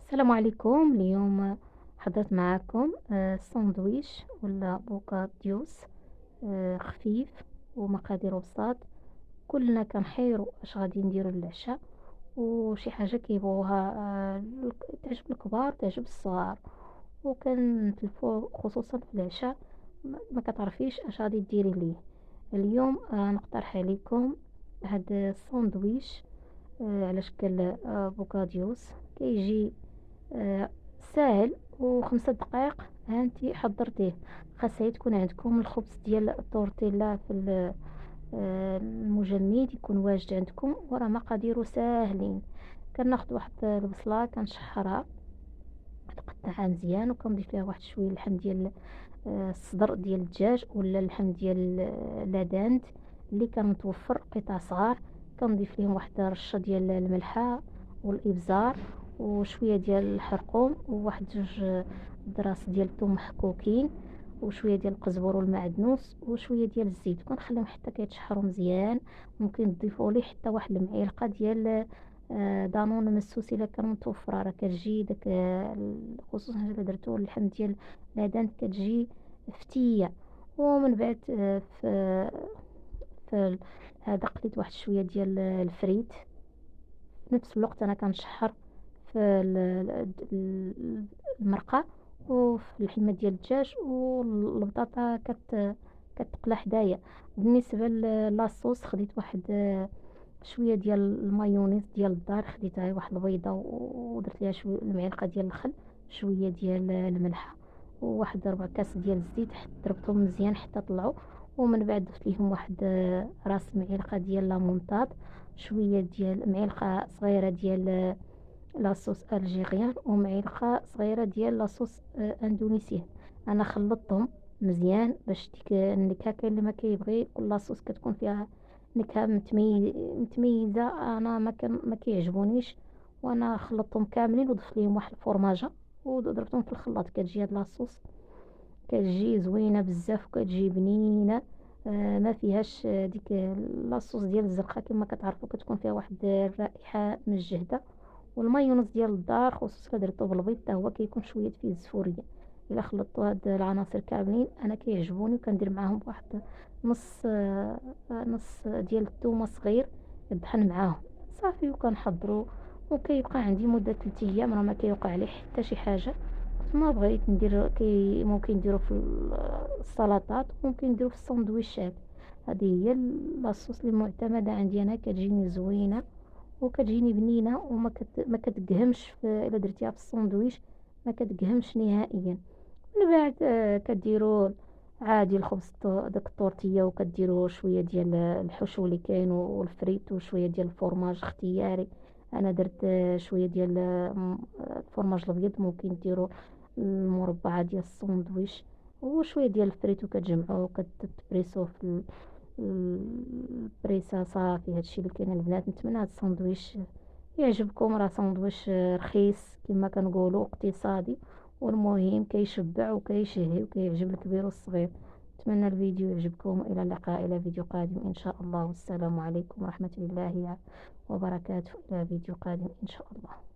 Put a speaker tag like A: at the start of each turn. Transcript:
A: السلام عليكم. اليوم حضرت معاكم ساندويش ولا بوكاديوس خفيف ومقادير بساط. كلنا كنحيروا اش غادي نديرو للعشاء، وشي حاجه كيبغوها تعجب الكبار تعجب الصغار، وكنتلفو خصوصا في العشاء. ما كتعرفيش اش غادي ديري ليه. اليوم نقترح عليكم هاد الساندويش على شكل بوكاديوس. كيجي ساهل و5 دقائق هانتي حضرتيه. خاصها تكون عندكم الخبز ديال التورتيلا في المجمد يكون واجد عندكم، وراه مقاديره ساهلين. كناخذ واحد البصله كنشحرها نقطعها مزيان، وكنضيف ليها واحد شويه اللحم ديال الصدر ديال الدجاج ولا اللحم ديال لادانت اللي كان متوفر قطع صغار. كنضيف ليهم واحد رشه ديال الملحه والابزار وشويه ديال الحرقوم وواحد جوج دراس ديال الثوم محكوكين وشويه ديال القزبر والمعدنوس وشويه ديال الزيت، وكنخليهم حتى كيتشحروا مزيان. ممكن تضيفوا ليه حتى واحد المعلقه ديال دانون مسوس الا كان متوفره، راه كتجي داك خصوصا الا درتو اللحم ديال العدن كتجي فتيه. ومن بعد في هذا قليت واحد شويه ديال الفريت. في نفس الوقت انا كنشحر في المرقه وفي اللحمه ديال الدجاج، والبطاطا كتقلى حدايا. بالنسبه لاصوص خديت واحد شويه ديال المايونيز ديال الدار، خديتها واحد البيضه ودرت ليها شويه المعلقه ديال الخل، شويه ديال الملح، وواحد ربع كاس ديال الزيت. ضربتهم مزيان حتى طلعوا. ومن بعد ضفت ليهم واحد راس معلقه ديال لامونطاد، شويه ديال معلقه صغيره ديال لاصوص الجيريان، ومعلقه صغيره ديال لاصوص اندونيسيان. انا خلطتهم مزيان باش ديك النكهه. كاين اللي ما كيبغي كل لاصوص كتكون فيها نكهه متميزه، انا ما كيعجبونيش. وانا خلطتهم كاملين وضفت ليهم واحد الفرماجه وضربتهم في الخلاط. كتجي هاد لاصوص كتجي زوينه بزاف وكتجي بنينه. ما فيهاش ديك لاصوص ديال الزرقاء كما كتعرفوا، كتكون فيها واحد الرائحه مجهده. والمايونيز ديال الدار خصوصا درتو بالبيض حتى هو كيكون شويه فيه الزفوريه. الا خلطتوا هاد العناصر كاملين انا كيعجبوني، وكندير معاهم واحد نص ديال الثومه صغير يطحن معاهم صافي وكنحضروا. وكيبقى عندي مده 3 ايام، راه ما كيوقع عليه حتى شي حاجه. ما بغيت ندير ممكن نديرو في السلطات، ممكن نديرو في السندويشات. هذه هي لاصوص اللي معتمده عندي انا، كتجيني زوينه وكتجيني بنينه ما كتقهمش الا درتيها في الساندويش، ما كتقهمش نهائيا. من بعد كديروا عادي الخبز داك الطورتيه، وكديروا شويه ديال الحشو اللي كاين والفريت وشويه ديال الفرماج اختياري. انا درت شويه ديال الفرماج الابيض. ممكن ديروا المربعه ديال الساندويش وشويه ديال الفريت، وكتجمعوه وكتبريسوه في البريسه. صافي هادشي اللي كاين البنات. نتمنى هاد الساندويش يعجبكم. راه ساندويش رخيص كما كنقولوا اقتصادي، والمهم كيشبع وكيشهي وكيعجب الكبير والصغير. نتمنى الفيديو يعجبكم، الى اللقاء الى فيديو قادم ان شاء الله. والسلام عليكم ورحمه الله وبركاته. الى فيديو قادم ان شاء الله.